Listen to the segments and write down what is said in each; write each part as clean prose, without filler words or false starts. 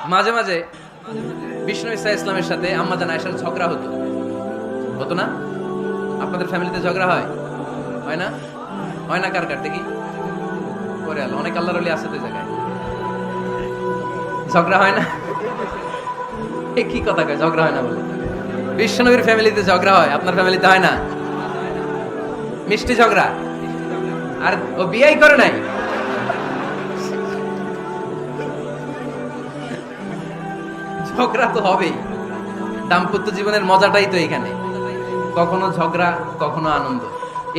মাঝে মাঝে বিষ্ণু ইসা ইসলামের সাথে আম্মাজান আয়েশার ঝগড়া হতো, হতো না? আপনাদের ফ্যামিলিতে ঝগড়া হয়? হয় না? হয় না? কার কার দেখি করে আলো, অনেক আল্লাহর ওলি আছে তো জায়গায়, ঝগড়া হয় না? এ কি কথা কয়, ঝগড়া হয় না বলে? বিশ্বনবীর ফ্যামিলিতে ঝগড়া হয়, আপনার ফ্যামিলিতে হয় না? মিষ্টি ঝগড়া। আর ও বিয়েই করে নাই। ঝগড়া তো হবেই, দাম্পত্য জীবনের মজাটাই তো এখানে। কখনো ঝগড়া, কখনো আনন্দ,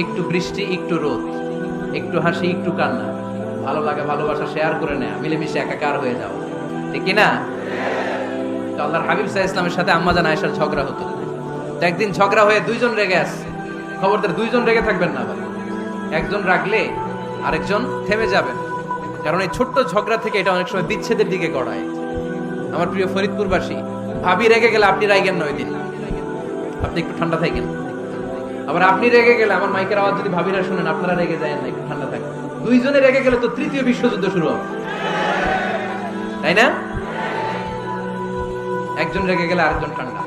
একটু বৃষ্টি, একটু রোদ, একটু হাসি, একটু কান্না, ভালো লাগা ভালোবাসা শেয়ার করে নেয়া, মিলেমিশে একাকার হয়ে যাও, ঠিক কি না? তো আল্লাহর হাবিব সাল্লাল্লাহু আলাইহি ওয়াসাল্লামের সাথে আম্মাজান আয়েশার ঝগড়া হতো। তো একদিন ঝগড়া হয়ে দুইজন রেগে আছে। খবরদার দুইজন রেগে থাকবেন না আবার। একজন রাগলে আরেকজন থেমে যাবেন, কারণ এই ছোট্ট ঝগড়া থেকে এটা অনেক সময় বিচ্ছেদের দিকে গড়ায়। আমার প্রিয় ফরিদপুরবাসী, ভাবি রেগে গেলে আপনি রাগেন না, ওই দিন আপনি একটু ঠান্ডা থাকেন। আবার আপনি রেগে গেলে, আমার মাইকের আওয়াজ যদি ভাবিরা শুনেন, আপনারা রেগে যায় না, একটু ঠান্ডা থাকেন। দুইজনে রেগে গেলে তো তৃতীয় বিশ্বযুদ্ধ শুরু হবে, তাই না? একজন রেগে গেলে আরেকজন ঠান্ডা।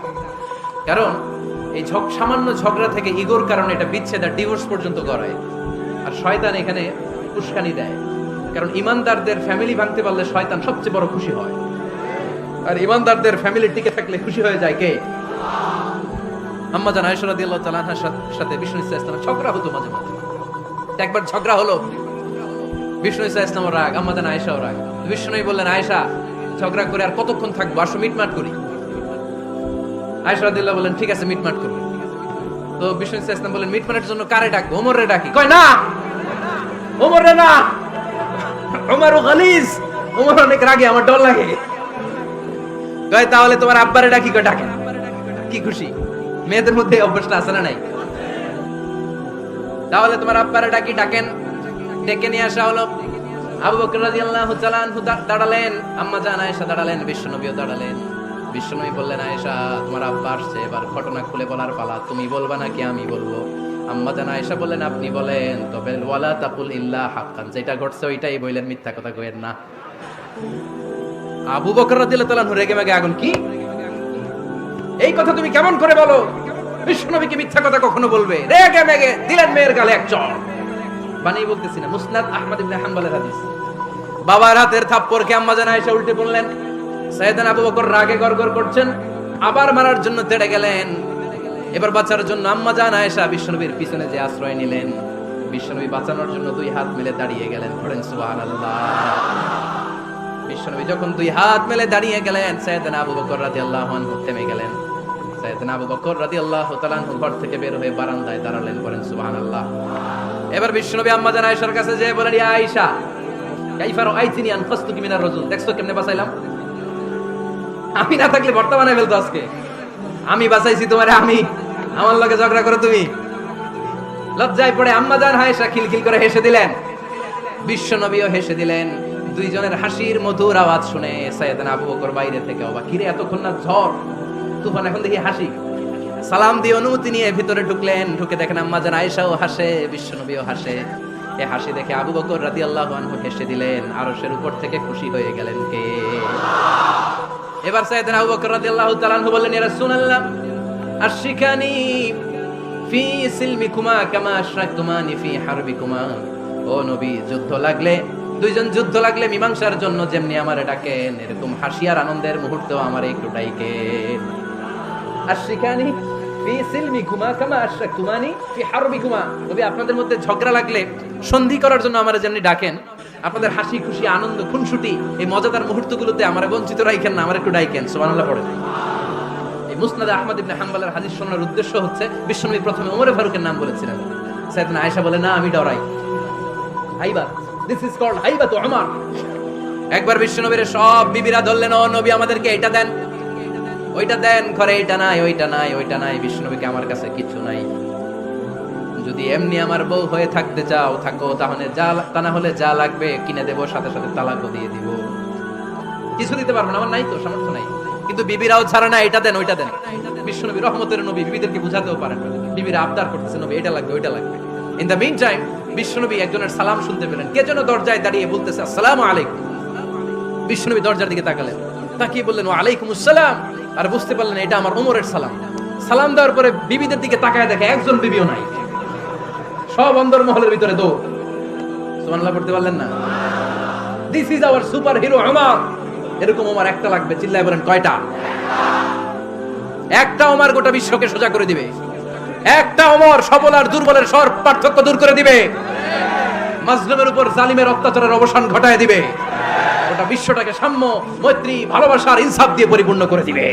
কারণ এই সামান্য ঝগড়া থেকে ইগোর কারণে এটা বিচ্ছেদ আর ডিভোর্স পর্যন্ত গড়ায়। আর শয়তান এখানে উস্কানি দেয়, কারণ ইমানদারদের ফ্যামিলি ভাঙতে পারলে শয়তান সবচেয়ে বড় খুশি হয়। আর ইমানদারদের ফ্যামিলি টিকে থাকলে খুশি হয়ে যায় কে? আম্মাজান আয়েশা রাদিয়াল্লাহু তাআলা আনহার সাথে বিষ্ণু ইসা ইসলামের ঝগড়া হতো মাঝে মাঝে। একবার ঝগড়া হলো, বিষ্ণু ইসা ইসলামও রাগ, আম্মাজান আয়েশাও রাগ। বিষ্ণুই বললেন, আয়েশা ঝগড়া করে আর কতক্ষণ থাকবো, আসো মিটমাট করি। আয়েশা রাদিয়াল্লাহু বললেন, ঠিক আছে মিটমাট করবে। তো বিষ্ণু ইসা ইসলাম বললেন, মিটমাটের জন্য কারে ডাকবো? ওমরে ডাকি। কয় না, ওমরে না, ওমরও গালিজ, ওমর অনেক রাগে, আমার ডর লাগে। কয় তাহলে তোমার আব্বারে ডাকি। কয় ডাকেন। কি খুশি, মেয়েদের মধ্যে অভ্যাসটা আছে না নাই? তাহলে তোমার আব্বারে ডাকি, ডাকেন। ডেকে নিয়ে আসা হলো। আবু বকর রাদিয়াল্লাহু তাআলা আনহু দাঁড়ালেন, আম্মাজান আয়েশা দাঁড়ালেন, বিশ্বনবীও দাঁড়ালেন। বিশ্বনবী বললেন, আয়েশা তোমার আব্বা আসছে, এবার ঘটনা খুলে বলার পালা, তুমি বলবা নাকি আমি বলবো? আম্মাজান আয়েশা বললেন, আপনি বলেন, তবে ওয়ালা তাকুল ইল্লা হাক্কান, যেটা ঘটছে ওইটাই বললেন, মিথ্যা কথা কইেন না। আবু বকর রাদিয়াল্লাহু তাআলা আনহু রেগে মেগে আগুন, কি এই কথা তুমি কেমন করে বলো? বিশ্বনবী কি মিথ্যা কথা কখনো বলবে? রেগে মেগে দিলেন মেয়ের গালে এক চড়। বানিয়ে বলতেছি না, মুসনাদ আহমদ ইবনে হাম্বলের হাদিস। বাবার হাতের থাপ্পড়কে আম্মাজান আয়েশা উল্টে বললেন। সাইয়েদনা আবু বকর রাগে গড়গড় করছেন, আবার মারার জন্য তেড়ে গেলেন। এবার বাঁচার জন্য আম্মাজান আয়েশা বিশ্বনবীর পিছনে যে আশ্রয় নিলেন, বিশ্বনবী বাঁচানোর জন্য দুই হাত মেলে দাঁড়িয়ে গেলেন। পড়েন সুবহানাল্লাহ। বিশ্বনবী যখন দুই হাত মেলে দাঁড়িয়ে গেলেন, সাইয়েদনা আবু বকর রাদিয়াল্লাহু আনহু থেমে গেলেন। সাইয়েদনা আবু বকর রাদিয়াল্লাহু তাআলা আনহু ঘর থেকে বের হয়ে বারান্দায় দাঁড়ালেন। পড়েন সুবহানাল্লাহ। এবার বিশ্বনবী আম্মাজান আয়েশার কাছে যেয়ে বলেন, ইয়া আয়েশা কাইফা রাআইতিনি আনকাসতুকি মিনার রাজুল, দেখছো কেমনে বাঁচাইলাম? আমি না থাকলে ভর্তা বানাই ফেলতো আজকে। আমি বাঁচাইছি তোমারে, আমি, আমার লগে ঝগড়া করো তুমি? লজ্জায় পড়ে আম্মাজান আয়েশা খিলখিল করে হেসে দিলেন, বিশ্বনবীও হেসে দিলেন। দুইজনের হাসির মধুর আওয়াজ শুনে সাইয়েদনা আবু বকর বাইরে থেকে অবাক, কিরে এতক্ষণ না ঝড় তুফান, এখন দেখি হাসি। সালাম দিয়ে অনুমতি নিয়ে ভিতরে ঢুকলেন। ঢুকে দেখেন আম্মাজান আয়েশাও হাসে, বিশ্বনবীও হাসে। এই হাসি দেখে আবু বকর রাদিয়াল্লাহু আনহু হেসে দিলেন। আরশের উপর থেকে খুশি হয়ে গেলেন কে? এবার সাইয়েদনা আবু বকর রাদিয়াল্লাহু তাআলা আনহু বললেন, ইয়া রাসূলুল্লাহ আশরিকানি ফি সিলমিকুমা কামা আশরাকতুমানি ফি হারবিকুমা। ও নবী, যুদ্ধ লাগলে, দুইজন যুদ্ধ লাগলে মীমাংসার জন্য যেমনি আমারে ডাকেন, এরকম হাসি আর আনন্দের মুহূর্তেও আমারে একটু ডাকেন। আশরিকানি ফি সিলমিকুমা কামা আশরাকতুমানি ফি হারবিকুমা। নবী, আপনাদের মধ্যে ঝগড়া লাগলে সন্ধি করার জন্য আমারে যেমনি ডাকেন, আপনাদের হাসি খুশি আনন্দ খুনসুটি এই মজাদার মুহূর্তগুলোতে আমারে বঞ্চিত রাখেন না, আমার একটু ডাকেন। সুবহানাল্লাহ পড়েন। এই মুসনাদ আহমদ ইবনে হাম্বলের হাদিস শোনার উদ্দেশ্য হচ্ছে, বিশ্বনবী প্রথমে ওমর ফারুকের নাম বলেছিলেন। সাইয়েদনা আয়েশা বলে, না আমি ডরাই। হাইবা, দিস ইজ কল্ড হাইবা তু উমর। একবার বিশ্বনবীর সব বিবিরা ধরলেন, ও নবী আমাদেরকে এটা দেন, ওইটা দেন, ঘরে এটা নাই, ওইটা নাই, ওইটা নাই। বিশ্বনবীকে, আমার কাছে কিছু নাই, যদি এমনি আমার বউ হয়ে থাকতে চাও থাকো, তাহলে যা, তা না হলে যা লাগবে কিনে দেবো, সাথে সাথে তালাকও দিয়ে দিব। কিছু দিতে পারবো না, আমার নাই তো, সামর্থ্য নাই। কিন্তু বিবিরাও ছাড়ে না, এটা দেন, ওইটা দেন। বিশ্বনবী রহমতের নবী, বিবিদেরকে বুঝাতেও পারেন না। বিবিরা আবদার করতেছে, নবী এটা লাগবে, ওইটা লাগবে। ইন দ্য মিন টাইম বিশ্বনবী একজনের সালাম শুনতে পেলেন। কে যেন দরজায় দাঁড়িয়ে বলতেছে, আসসালামু আলাইকুম। বিশ্বনবী দরজার দিকে তাকালেন। তাকিয়ে বললেন ওয়া আলাইকুমুস সালাম, আর বুঝতে পারলেন এটা আমার ওমরের সালাম। সালাম দেওয়ার পরে বিবিদের দিকে তাকায় দেখে একজন বিবিও নাই, সব অন্দরমহলের ভিতরে দৌড়। সুবহানাল্লাহ পড়তে পারলেন না? This is our super hero Omar. এরকম ওমর একটা লাগবে, চিল্লায় বলেন কয়টা? একটা ওমর গোটা বিশ্বকে সোজা করে দিবে। একটা ওমর সবল আর দুর্বলের সব পার্থক্য দূর করে দিবে, মাজলুমের উপর জালিমের অত্যাচারের অবসান ঘটায় দিবে, গোটা বিশ্বটাকে সাম্য, মৈত্রী, ভালোবাসার ইনসাফ দিয়ে পরিপূর্ণ করে দিবে।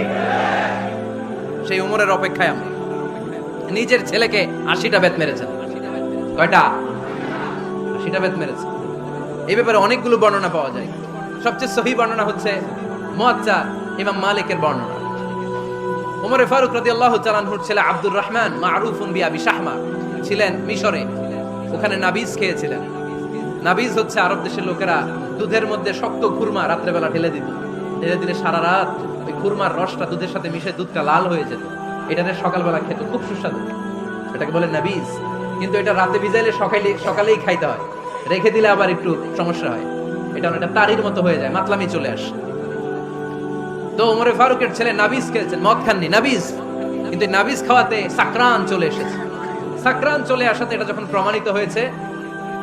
সেই ওমরের অপেক্ষায় আমরা। নিজের ছেলেকে 80টা বেত মেরেছেন। কয়টা? 80টা বেত মেরেছেন। এই ব্যাপারে অনেকগুলো বর্ণনা পাওয়া যায়। সবচেয়ে সহিহ বর্ণনা হচ্ছে মুয়াত্তা ইমাম মালিকের বর্ণনা। ওমরে ফারুক রাদিয়াল্লাহু তাআলা আনহুর ছেলে আব্দুর রহমান মারুফুন বিআবি শাহমা ছিলেন মিশরে। ওখানে নাবিজ খেয়েছিলেন। নাবিজ হচ্ছে আরব দেশের লোকেরা দুধের মধ্যে শক্ত খুরমা রাত্রেবেলা ঢেলে দিত। ঢেলে দিলে সারা রাত ওই খুরমার রসটা দুধের সাথে মিশে দুধটা লাল হয়ে যেত। এটাতে সকালবেলা খেত, খুব সুস্বাদু। এটাকে বলে নাবিজ। কিন্তু এটা রাতে ভিজাইলে সকালেই খাইতে হয়, রেখে দিলে আবার একটু সমস্যা হয়। এটা অনেকটা তারির মতো হয়ে যায়, মাতলামি চলে আসে। তো ওমরে ফারুকের ছেলে নাবিজ খেয়েছেন, মদ খাননি, নাবিজ। কিন্তু নাবিজ খাওয়াতে সাকরান চলে এসেছে। সাকরান চলে আসাতে এটা যখন প্রমাণিত হয়েছে,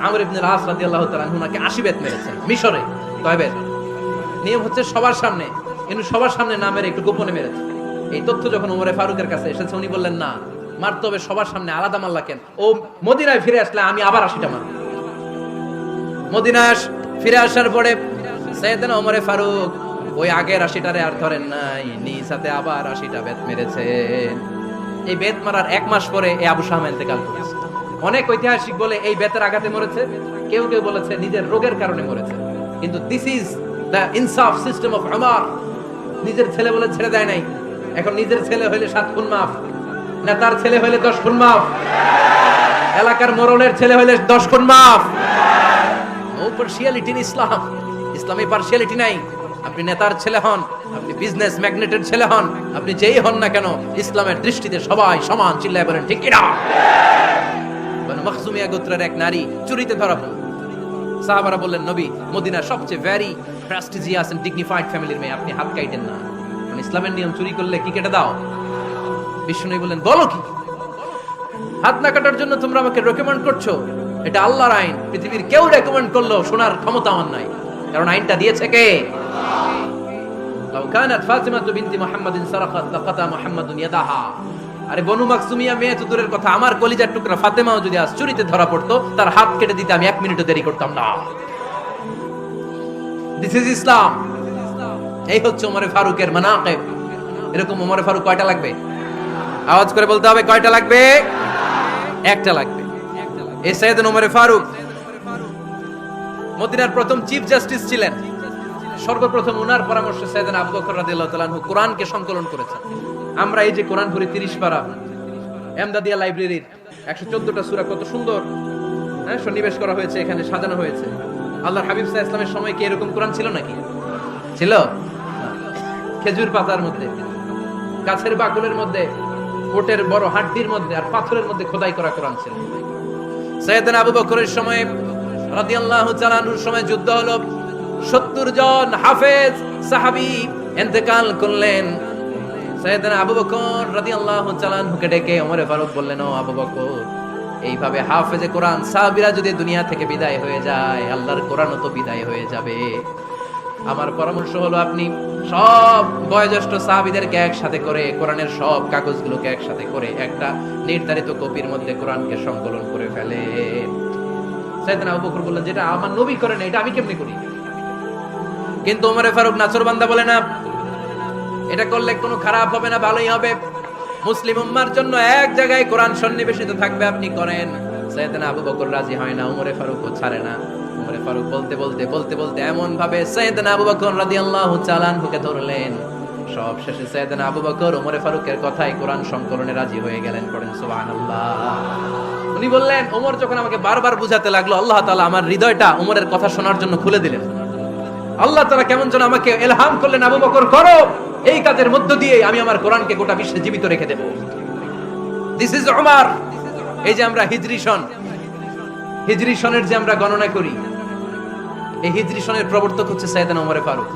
আমর ইবনে আস রাদিয়াল্লাহু তাআলা আনহু নাকি 80 বেত মেরেছেন মিশরে। কয় বেত? নিয়ম হচ্ছে সবার সামনে, কিন্তু সবার সামনে না মেরে একটু গোপনে মেরেছে। এই তথ্য যখন ওমরে ফারুকের কাছে এসেছে, উনি বললেন না, মারতে হবে সবার সামনে, আলাদা মারলা কেন? ও মদিনায় ফিরে আসলে আমি আবার 80টা মারব। মদিনায় ফিরে আসার পরে সাইয়েদনা ওমরে ফারুক ওই আগের 80টারে আর ধরেন নাই, নিজ হাতে আবার 80টা বেত মেরেছেন। এই বেত মারার 1 মাস পরে এই আবু শামা ইন্তেকাল করেছে। অনেক ঐতিহাসিক বলে এই বেতের আঘাতে মরেছে, কেউ কেউ বলেছে নিজের রোগের কারণে মরেছে। কিন্তু দিস ইজ দ্য ইনসাফ সিস্টেম অফ ওমর। নিজের ছেলে বলে ছেড়ে দেয় নাই। এখন নিজের ছেলে হইলে 7 খুন মাফ, নেতার ছেলে হইলে 10 খুন মাফ, এলাকার মোড়লের ছেলে হইলে 10 খুন মাফ। নো পার্সিয়ালিটি ইন ইসলাম। ইসলামে পার্সিয়ালিটি নাই। আপনি নেতার ছেলে হন, আপনি বিজনেস ম্যাগনেটের ছেলে হন, আপনি যেই হন না কেন, ইসলামের দৃষ্টিতে সবাই সমান। চিল্লায় বলেন ঠিক কিনা? বনু মখজুমিয়া গোত্রের এক নারী চুরিতে ধরা পড়ল। সাহাবারা বললেন, নবী, মদিনার সবচেয়ে ভেরি প্রেস্টিজিয়াস এন্ড ডিগনিফাইড ফ্যামিলির মেয়ে, আপনি হাত কাটেন না। মানে ইসলামের নিয়ম, চুরি করলে কি কেটে দাও? বিষ্ণু বললেন, বলো কি? হাত না কাটার জন্য তোমরা আমাকে রেকমেন্ড করছো? এটা আল্লাহর আইন। পৃথিবীর কেউ রেকমেন্ড করলো শোনার ক্ষমতা আমার নাই, কারণ আইনটা দিয়েছে কে? লাউ কানাত ফাতিমা বিনতি মুহাম্মাদিন সারাকাত লাকাতা মুহাম্মাদুন ইয়াদাহা। আরে বনু মাকসুমিয়া মেয়ে তো দূরের কথা, আমার কলিজার টুকরা ফাতেমাও যদি আজ চুরিতে ধরা পড়তো, তার হাত কেটে দিতে আমি 1 মিনিটও দেরি করতাম না। দিস ইজ ইসলাম। এই হচ্ছে ওমরে ফারুকের মানাকিব। এরকম ওমরে ফারুক কয়টা লাগবে? আওয়াজ করে বলতে হবে, কয়টা লাগবে? একটা লাগবে। এই সাইয়েদনা ওমরে ফারুক মদিনার প্রথম চিফ জাস্টিস ছিলেন। সর্বপ্রথম ওনার পরামর্শে সাইয়েদনা আবু বকর রাদিয়াল্লাহু তাআলা আনহু কোরআনকে সংকলন করেছেন। আমরা এই যে কোরআন পড়ি 30 পারা, এমদাদিয়া লাইব্রেরির 114টা সূরা, কত সুন্দর সন্নিবেশ করা হয়েছে, এখানে সাজানো হয়েছে। আল্লাহর হাবিব সাল্লাল্লাহু আলাইহি ওয়াসাল্লামের সময় কি এরকম কোরআন ছিল নাকি? ছিল? খেজুর পাতার মধ্যে, গাছের বাকলের মধ্যে, কোটের বড় হাড্ডির মধ্যে আর পাথরের মধ্যে খোদাই করা কোরআন ছিল। সাইয়েদনা আবু বকরের সময় রাদিয়াল্লাহু তাআলা আনহুর সময় যুদ্ধ হলো। 70 জন হাফেজ সাহাবী ইন্তেকাল করলেন। সাইয়েদনা আবু বকর রাদিয়াল্লাহু তাআলা আনহুকে ডেকে ওমরে ফারুক বললেন, ও আবু বকর, এইভাবে হাফেজে কোরআন সাহাবীরা যদি দুনিয়া থেকে বিদায় হয়ে যায়, আল্লাহর কোরআনও তো বিদায় হয়ে যাবে। আমার পরামর্শ হলো আপনি সব বয়োজ্যেষ্ঠ সাহাবীদেরকে একসাথে করে কোরআনের সব কাগজগুলোকে একসাথে করে একটা নির্ধারিত কপির মধ্যে কোরআনকে সংকলন করে ফেলে। সাইয়েদনা আবু বকর বললেন, যেটা আমার নবী করে না, এটা আমি কেমনে করি? কিন্তু ওমরে ফারুক নাছরবান্দা বলে না, এটা করলে কোনো খারাপ হবে না, ভালোই হবে। মুসলিম উম্মার জন্য এক জায়গায় কোরআন সন্নিবেশিত থাকবে, আপনি করেন। সাইয়েদনা আবু বকর রাজি হয় না, ওমরে ফারুকও ছাড়ে না। ওমরে ফারুক বলতে বলতে এমন ভাবে সাইয়েদনা আবু বকর রাদিয়াল্লাহু তাআলা আনহুকে ধরলেন, সব শেষে সাইয়েদনা আবু বকর ওমরে ফারুকের কথায় কোরআন সংকলনে রাজি হয়ে গেলেন। পড়েন সুবহানাল্লাহ। উনি বললেন, ওমর যখন আমাকে বারবার বুঝাতে লাগলো, আল্লাহ তাআলা আমার হৃদয়টা ওমরের কথা শোনার জন্য খুলে দিলেন। আল্লাহ তাআলা কেমন যেন আমাকে ইলহাম করলেন, আবু বকর করো, এই কাজের মধ্য দিয়ে আমি আমার কোরআনকে গোটা বিশ্বে জীবিত রেখে দেব। This is Omar. এই যে আমরা হিজরি সনের যে আমরা গণনা করি, এই হিজরি সনের প্রবর্তক হচ্ছে সাইয়েদনা ওমর ফারুক।